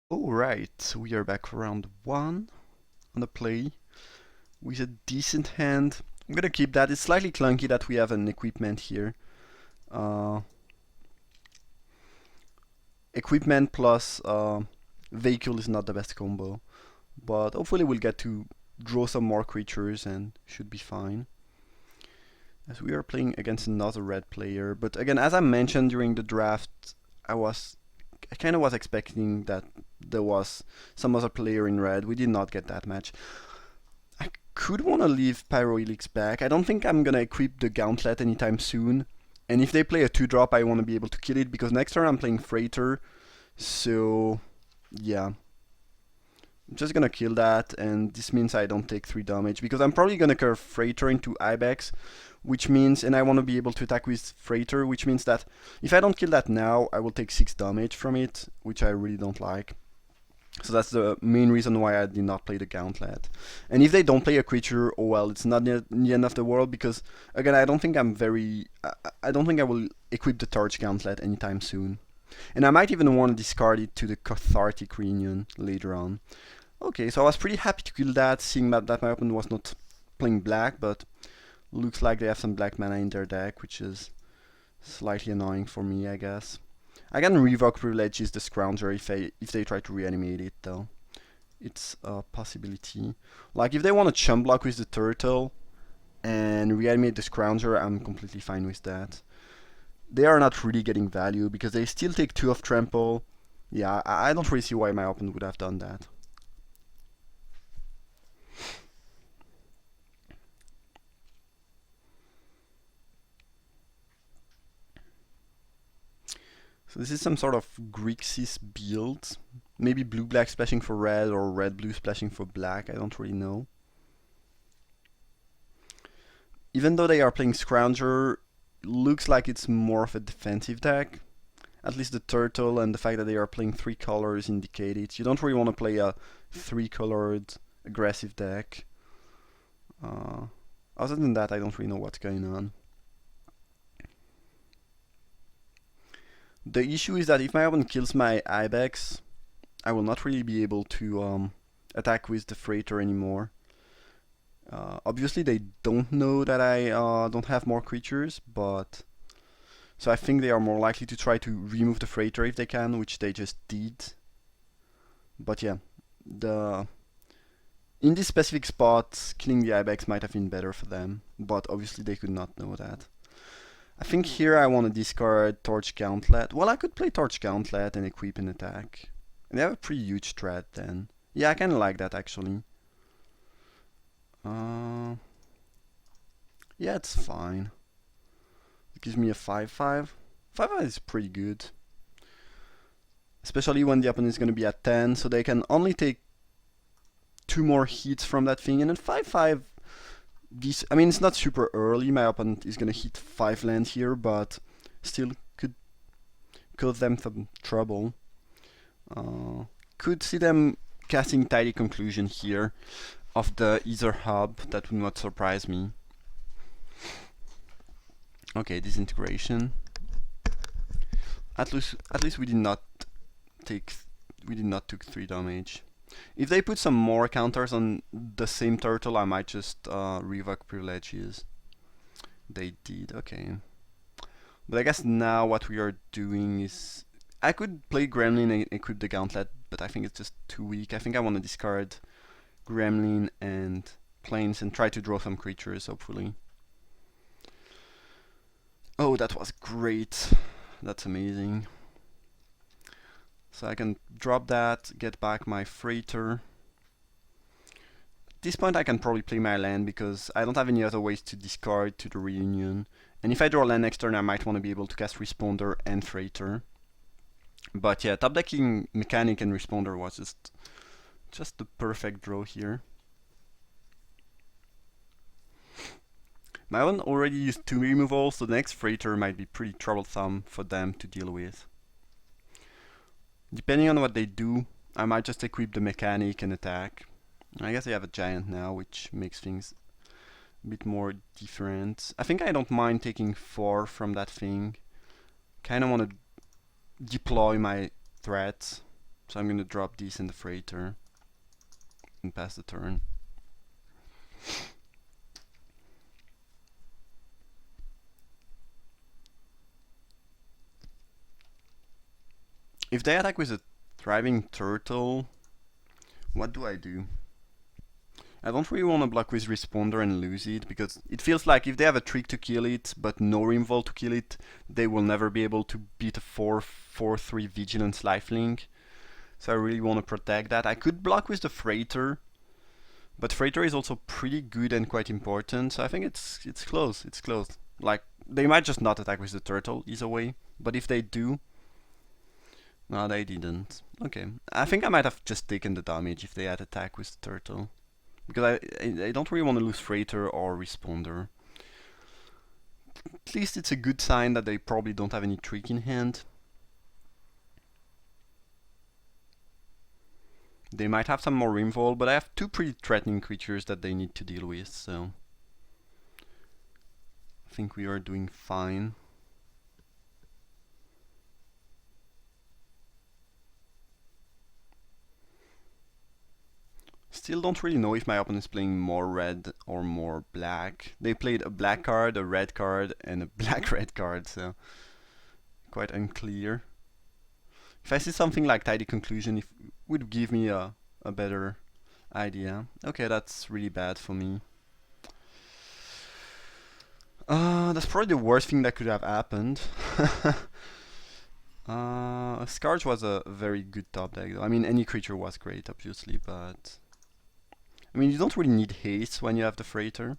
Alright, we are back for round 1 on the play with a decent hand. I'm gonna keep that. It's slightly clunky that we have an equipment here. Uh, Equipment plus vehicle is not the best combo, but hopefully we'll get to draw some more creatures and should be fine. As we are playing against another red player, but again, as I mentioned during the draft, I kind of was expecting that there was some other player in red. We did not get that match. I could want to leave Pyrohelix back. I don't think I'm gonna equip the Gauntlet anytime soon. And if they play a 2-drop, I want to be able to kill it because next turn I'm playing Freighter. So, yeah. I'm just gonna kill that, and this means I don't take 3 damage because I'm probably gonna curve Freighter into Ibex, which means, and I want to be able to attack with Freighter, which means that if I don't kill that now, I will take 6 damage from it, which I really don't like. So that's the main reason why I did not play the Gauntlet. And if they don't play a creature, oh well, it's not the end of the world because, again, I don't think I don't think I will equip the Torch Gauntlet anytime soon. And I might even want to discard it to the Cathartic Reunion later on. Okay, so I was pretty happy to kill that, seeing that my opponent was not playing black, but looks like they have some black mana in their deck, which is slightly annoying for me, I guess. I can revoke Privileges the Scrounger if they try to reanimate it, though. It's a possibility. Like, if they want to chump block with the Turtle and reanimate the Scrounger, I'm completely fine with that. They are not really getting value because they still take 2 of Trample. Yeah, I don't really see why my opponent would have done that. So this is some sort of Grixis build. Maybe blue-black splashing for red or red-blue splashing for black, I don't really know. Even though they are playing Scrounger, looks like it's more of a defensive deck. At least the turtle and the fact that they are playing 3 colors indicate it. You don't really want to play a 3-colored aggressive deck. Other than that, I don't really know what's going on. The issue is that if my opponent kills my Ibex, I will not really be able to attack with the Freighter anymore. Obviously, they don't know that I don't have more creatures, but so I think they are more likely to try to remove the Freighter if they can, which they just did. But yeah, in this specific spot, killing the Ibex might have been better for them, but obviously they could not know that. I think here I want to discard Torch Gauntlet. Well, I could play Torch Gauntlet and equip an attack. And they have a pretty huge threat then. Yeah, I kind of like that actually. Yeah, it's fine. It gives me a 5/5. 5/5 is pretty good. Especially when the opponent is going to be at 10, so they can only take 2 more hits from that thing. And then 5/5, I mean, it's not super early. My opponent is going to hit 5 land here, but still could cause them some trouble. Could see them casting Tidy Conclusion here of the Ether Hub. That would not surprise me. Okay, Disintegration. At least we did not take 3 damage. If they put some more counters on the same turtle, I might just revoke Privileges. They did, okay. But I guess now what we are doing is... I could play Gremlin and equip the Gauntlet, but I think it's just too weak. I think I want to discard Gremlin and Plains and try to draw some creatures, hopefully. Oh, that was great. That's amazing. So I can drop that, get back my Freighter. At this point I can probably play my land because I don't have any other ways to discard to the Reunion. And if I draw land next turn, I might want to be able to cast Responder and Freighter. But yeah, top decking Mechanic and Responder was just the perfect draw here. My one already used 2 removals, so the next Freighter might be pretty troublesome for them to deal with. Depending on what they do, I might just equip the Mechanic and attack. I guess I have a Giant now, which makes things a bit more different. I think I don't mind taking 4 from that thing. Kinda want to deploy my threats. So I'm gonna drop this in the freighter and pass the turn. If they attack with a thriving turtle, what do I do? I don't really want to block with responder and lose it, because it feels like if they have a trick to kill it but no Rimvolt to kill it, they will never be able to beat a 4/4/3 Vigilance lifelink. So I really want to protect that. I could block with the freighter, but freighter is also pretty good and quite important. So I think it's close. It's close. Like, they might just not attack with the turtle either way, but if they do, no, they didn't. Okay, I think I might have just taken the damage if they had attack with the turtle, because I don't really want to lose freighter or responder. At least it's a good sign that they probably don't have any trick in hand. They might have some more Rimvolt, but I have two pretty threatening creatures that they need to deal with, so I think we are doing fine. Still don't really know if my opponent is playing more red or more black. They played a black card, a red card, and a black-red card, so quite unclear. If I see something like Tidy Conclusion, it would give me a better idea. Okay, that's really bad for me. That's probably the worst thing that could have happened. Scourge was a very good top deck though. I mean, any creature was great, obviously, but I mean, you don't really need haste when you have the freighter.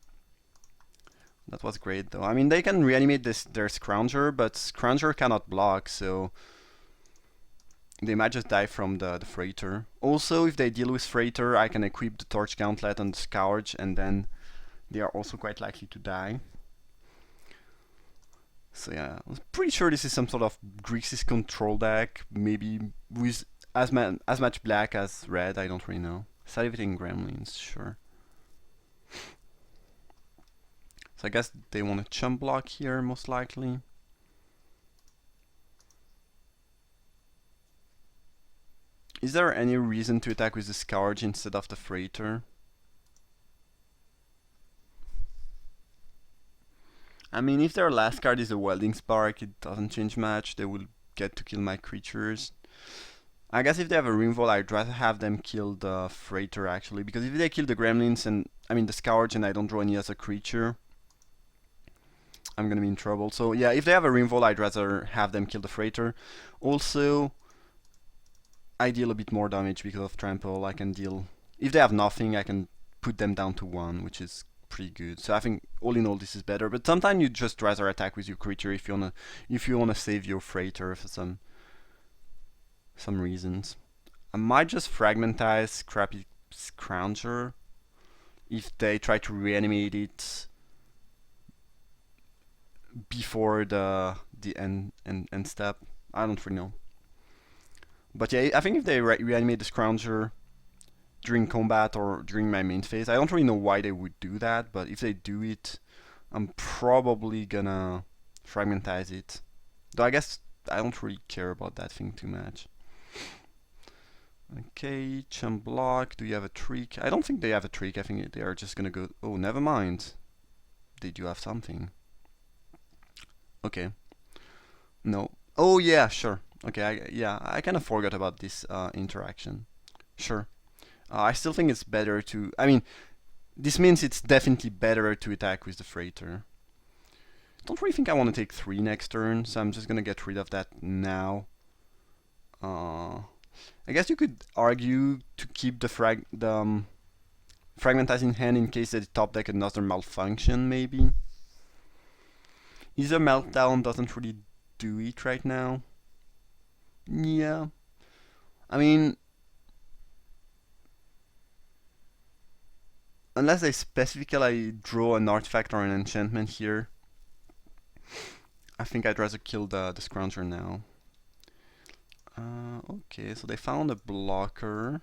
That was great though. I mean, they can reanimate their Scrounger, but Scrounger cannot block, so they might just die from the freighter. Also, if they deal with freighter, I can equip the Torch Gauntlet on the Scourge, and then they are also quite likely to die. So yeah, I'm pretty sure this is some sort of Grixis control deck, maybe with as much black as red, I don't really know. Salivating Gremlins, sure. So I guess they want to chump block here, most likely. Is there any reason to attack with the Scourge instead of the freighter? I mean, if their last card is a Welding Spark, it doesn't change much. They will get to kill my creatures. I guess if they have a Rimvolt, I'd rather have them kill the freighter actually, because if they kill the Gremlins and I mean the Scourge and I don't draw any other creature, I'm gonna be in trouble. So yeah, if they have a Rimvolt, I'd rather have them kill the freighter. Also, I deal a bit more damage because of trample. I can deal, if they have nothing, I can put them down to 1, which is pretty good. So I think all in all this is better. But sometimes you just rather attack with your creature if you wanna save your freighter for some reasons. I might just fragmentize crappy Scrounger if they try to reanimate it before the end step. I don't really know. But yeah, I think if they reanimate the Scrounger during combat or during my main phase, I don't really know why they would do that, but if they do it, I'm probably gonna fragmentize it. Though I guess I don't really care about that thing too much. Okay, chump block. Do you have a trick? I don't think they have a trick. I think they are just gonna go. Oh, never mind. They do have something. Okay. No. Oh yeah, sure. Okay, yeah, I kind of forgot about this interaction. Sure. I still think it's better to. I mean, this means it's definitely better to attack with the freighter. Don't really think I want to take 3 next turn, so I'm just gonna get rid of that now. I guess you could argue to keep the fragmentizing hand in case they top deck another malfunction, maybe. Either meltdown doesn't really do it right now. Yeah. I mean, unless they specifically draw an artifact or an enchantment here, I think I'd rather kill the Scrounger now. Okay, so they found a blocker.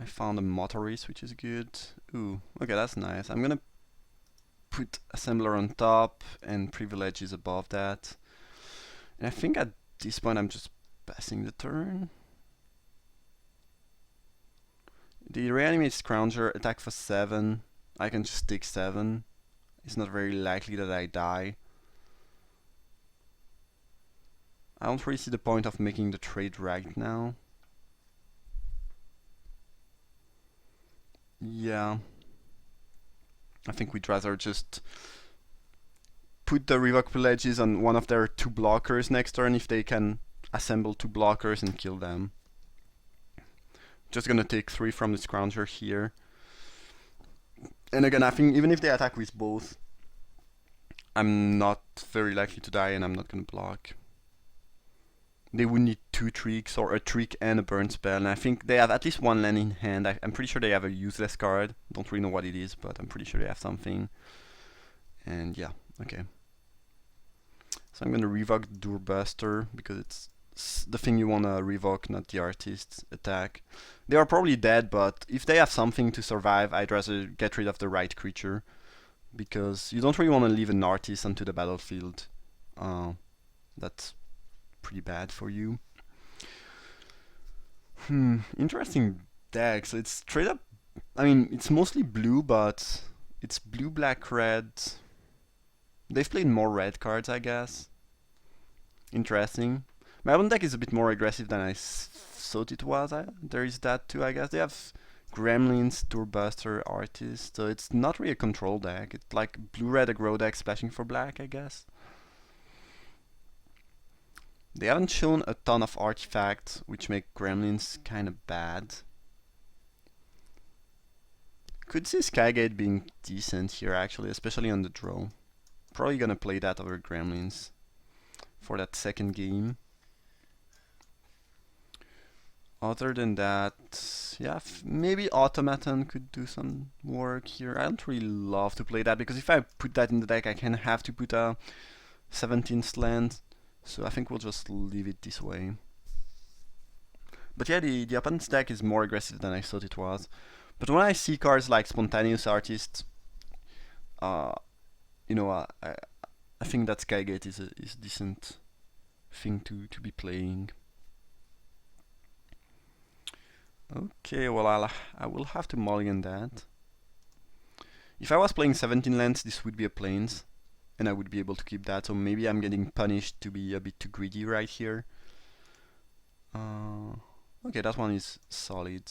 I found a motorist, which is good. Ooh, okay, that's nice. I'm gonna put Assembler on top and Privileges above that. And I think at this point I'm just passing the turn. The reanimate Scrounger, attack for 7. I can just take 7. It's not very likely that I die. I don't really see the point of making the trade right now. Yeah. I think we'd rather just put the revoke pledges on one of their 2 blockers next turn if they can assemble 2 blockers and kill them. Just gonna take 3 from the Scrounger here. And again, I think even if they attack with both, I'm not very likely to die and I'm not gonna block. They would need 2 tricks or a trick and a burn spell, and I think they have at least 1 land in hand. I'm pretty sure they have a useless card. Don't really know what it is, but I'm pretty sure they have something. And yeah, okay. So I'm gonna revoke Doorbuster because it's the thing you wanna revoke, not the artist's attack. They are probably dead, but if they have something to survive, I'd rather get rid of the right creature, because you don't really want to leave an artist onto the battlefield. That's pretty bad for you. Interesting deck. So it's straight up, I mean, it's mostly blue, but it's blue, black, red. They've played more red cards, I guess. Interesting. My own deck is a bit more aggressive than I thought it was. There is that too, I guess. They have Gremlins, Doorbuster, Artist, so it's not really a control deck. It's like blue-red aggro deck splashing for black, I guess. They haven't shown a ton of artifacts, which make Gremlins kind of bad. Could see Skygate being decent here, actually, especially on the draw. Probably gonna play that over Gremlins for that second game. Other than that, yeah, maybe Automaton could do some work here. I don't really love to play that, because if I put that in the deck, I can have to put a 17th land. So I think we'll just leave it this way. But yeah, the opponent's deck is more aggressive than I thought it was. But when I see cards like Spontaneous Artist, you know, I think that Skygate is a decent thing to be playing. Okay, well, I will have to mulligan that. If I was playing 17 lands, this would be a plains, and I would be able to keep that, so maybe I'm getting punished to be a bit too greedy right here. Okay, that one is solid.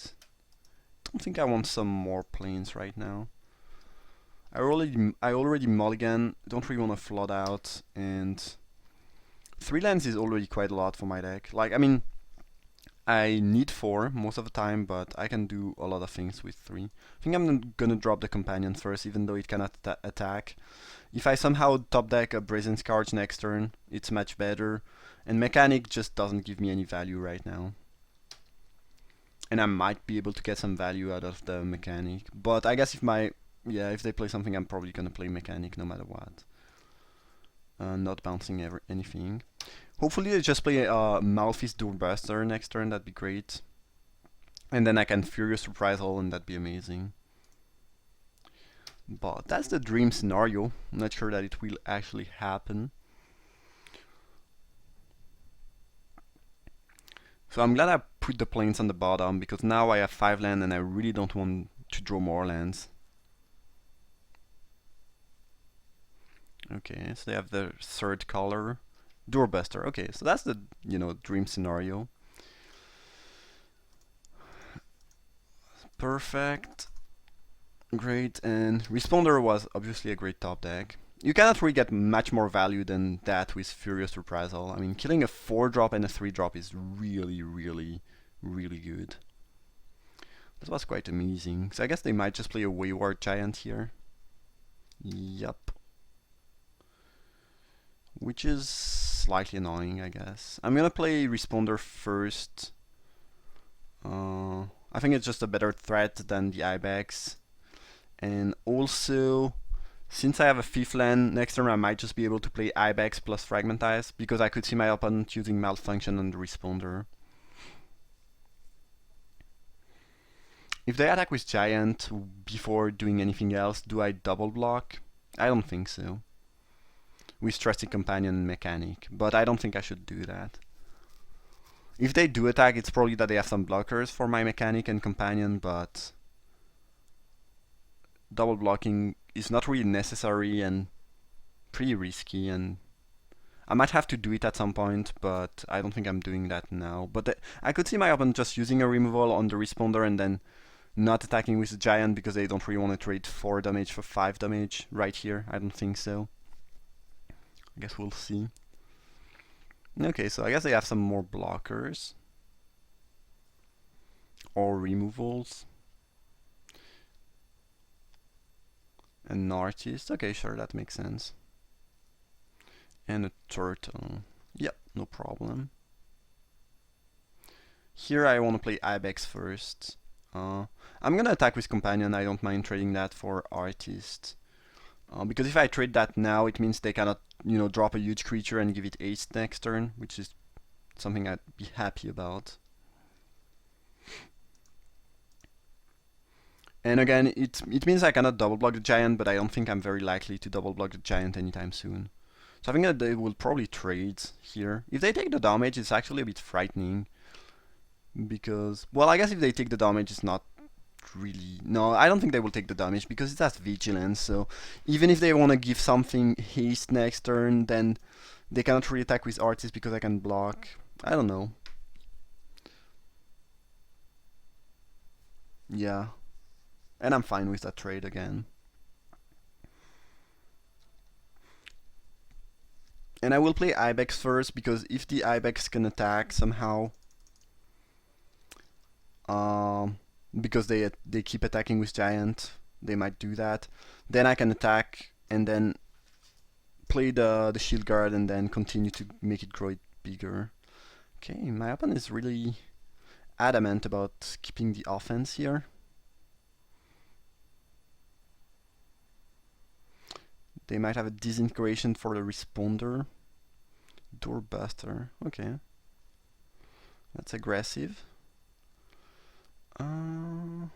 Don't think I want some more plains right now. I already mulligan, don't really want to flood out, and 3 lands is already quite a lot for my deck. Like, I mean, I need 4 most of the time, but I can do a lot of things with 3. I think I'm gonna drop the companion first, even though it cannot attack. If I somehow top deck a Brazen Scourge next turn, it's much better. And Mechanic just doesn't give me any value right now. And I might be able to get some value out of the Mechanic. But I guess if they play something, I'm probably gonna play Mechanic no matter what. Not bouncing anything. Hopefully they just play Malphite Doorbuster next turn, that'd be great. And then I can Furious Reprisal, and that'd be amazing. But that's the dream scenario. I'm not sure that it will actually happen. So I'm glad I put the plains on the bottom, because now I have 5 land and I really don't want to draw more lands. Okay, so they have the 3rd color. Doorbuster. Okay, so that's the, dream scenario. Perfect. Great, and Responder was obviously a great top deck. You cannot really get much more value than that with Furious Reprisal. I mean, killing a 4-drop and a 3-drop is really, really, really good. That was quite amazing. So I guess they might just play a Wayward Giant here. Yup. Which is slightly annoying, I guess. I'm gonna play Responder first. I think it's just a better threat than the Ibex. And also, since I have a 5th land, next turn I might just be able to play Ibex plus Fragmentize, because I could see my opponent using Malfunction on the Responder. If they attack with Giant before doing anything else, do I double block? I don't think so. with Trusty Companion and Mechanic, but I don't think I should do that. If they do attack, it's probably that they have some blockers for my Mechanic and Companion, but double blocking is not really necessary and pretty risky, and I might have to do it at some point, but I don't think I'm doing that now. But I could see my opponent just using a removal on the responder and then not attacking with the giant because they don't really want to trade 4 damage for 5 damage right here. I don't think so. I guess we'll see. Okay, so I guess they have some more blockers. Or removals. An artist. Okay, sure, that makes sense. And a turtle. Yep, no problem. Here I want to play Ibex first. I'm gonna attack with Companion. I don't mind trading that for Artist. Because if I trade that now, it means they cannot, drop a huge creature and give it haste next turn, which is something I'd be happy about. And again, it means I cannot double block the giant, but I don't think I'm very likely to double block the giant anytime soon. So I think that they will probably trade here. If they take the damage, it's actually a bit frightening. Because, well, I guess if they take the damage, it's not really... No, I don't think they will take the damage because it has vigilance, so even if they want to give something haste next turn, then they cannot really attack with Artist because I can block. I don't know. Yeah. And I'm fine with that trade again. And I will play Ibex first because if the Ibex can attack somehow, because they keep attacking with giant, they might do that. Then I can attack and then play the shield guard and then continue to make it grow it bigger. Okay, my opponent is really adamant about keeping the offense here. They might have a disintegration for the responder. Doorbuster, okay. That's aggressive. Don't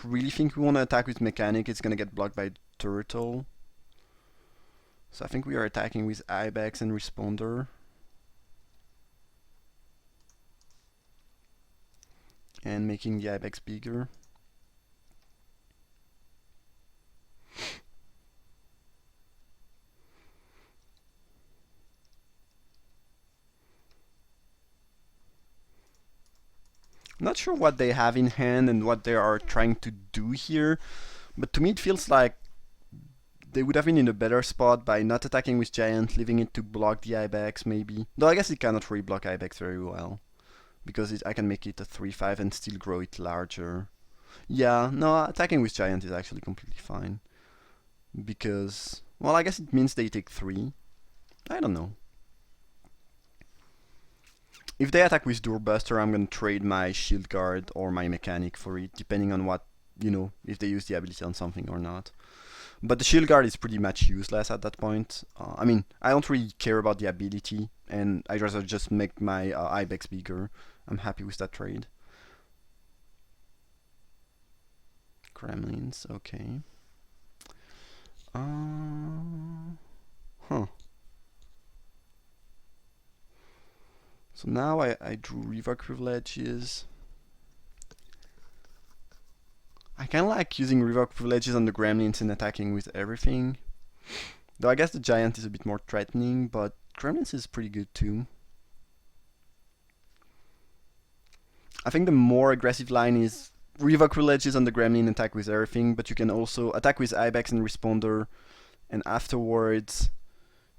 really think we want to attack with Mechanic, it's gonna get blocked by Turtle. So I think we are attacking with Ibex and Responder. And making the Ibex bigger. Not sure what they have in hand and what they are trying to do here, but to me it feels like they would have been in a better spot by not attacking with Giant, leaving it to block the Ibex maybe. Though I guess it cannot really block Ibex very well, because I can make it a 3-5 and still grow it larger. Yeah, no, attacking with Giant is actually completely fine. Because, well, I guess it means they take 3. I don't know. If they attack with Doorbuster, I'm gonna trade my Shield Guard or my Mechanic for it, depending on what, if they use the ability on something or not. But the Shield Guard is pretty much useless at that point. I mean, I don't really care about the ability, and I'd rather just make my Ibex bigger. I'm happy with that trade. Gremlins, okay. Huh. So now I drew Revoke Privileges. I kinda like using Revoke Privileges on the Gremlins and attacking with everything. Though I guess the Giant is a bit more threatening, but Gremlins is pretty good too. I think the more aggressive line is Revoke Privileges on the Gremlin, attack with everything, but you can also attack with Ibex and Responder, and afterwards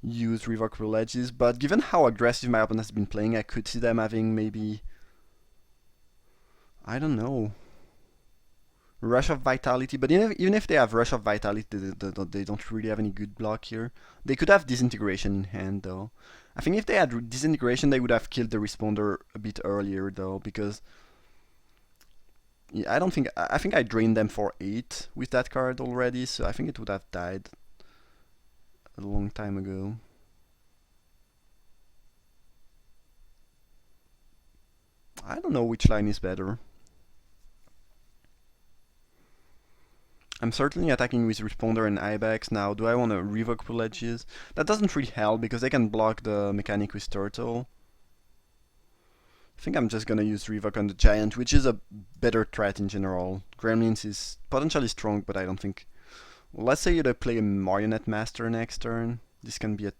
use Revoke Privileges. But given how aggressive my opponent has been playing, I could see them having maybe, I don't know, Rush of Vitality. But even if they have Rush of Vitality, they don't really have any good block here. They could have Disintegration in hand though. I think if they had Disintegration, they would have killed the Responder a bit earlier though, because I think I drained them for 8 with that card already, so I think it would have died a long time ago. I don't know which line is better. I'm certainly attacking with Responder and Ibex now. Do I want to revoke Privileges? That doesn't really help because they can block the mechanic with Turtle. I think I'm just gonna use Revoke on the Giant, which is a better threat in general. Gremlins is potentially strong, but I don't think... Well, let's say you play a Marionette Master next turn. This can be a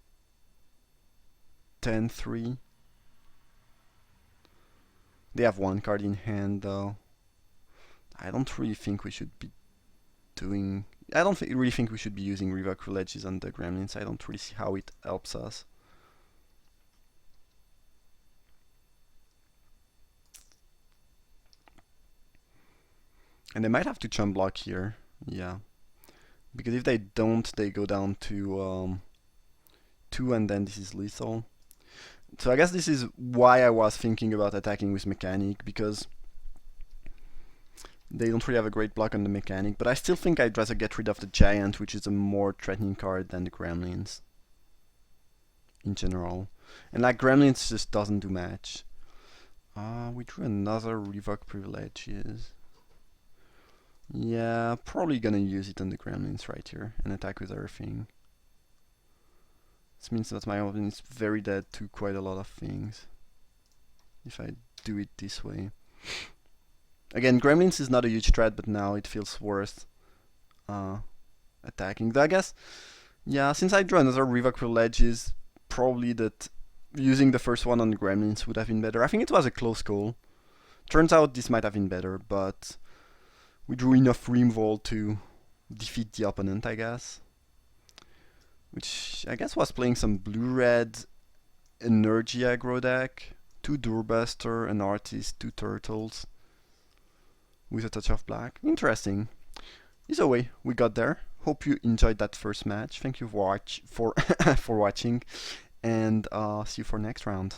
10-3. They have one card in hand though. I don't really think we should be doing... I don't really think we should be using Revoke Privileges on the Gremlins. I don't really see how it helps us. And they might have to chump block here. Yeah. Because if they don't, they go down to 2 and then this is lethal. So I guess this is why I was thinking about attacking with Mechanic, because they don't really have a great block on the Mechanic, but I still think I'd rather get rid of the Giant, which is a more threatening card than the Gremlins in general. And like Gremlins just doesn't do much. We drew another Revoke Privileges. Yeah, probably gonna use it on the Gremlins right here and attack with everything. This means that my opponent is very dead to quite a lot of things if I do it this way. Again, Gremlins is not a huge threat, but now it feels worth attacking. Though I guess, yeah, since I drew another Revoke Privileges, probably that using the first one on the Gremlins would have been better. I think it was a close call. Turns out this might have been better, but we drew enough removal to defeat the opponent, I guess. Which I guess was playing some blue-red energy aggro deck. 2 Doorbuster, an Artist, 2 Turtles. With a touch of black. Interesting. Either way, we got there. Hope you enjoyed that first match. Thank you for watching. And see you for next round.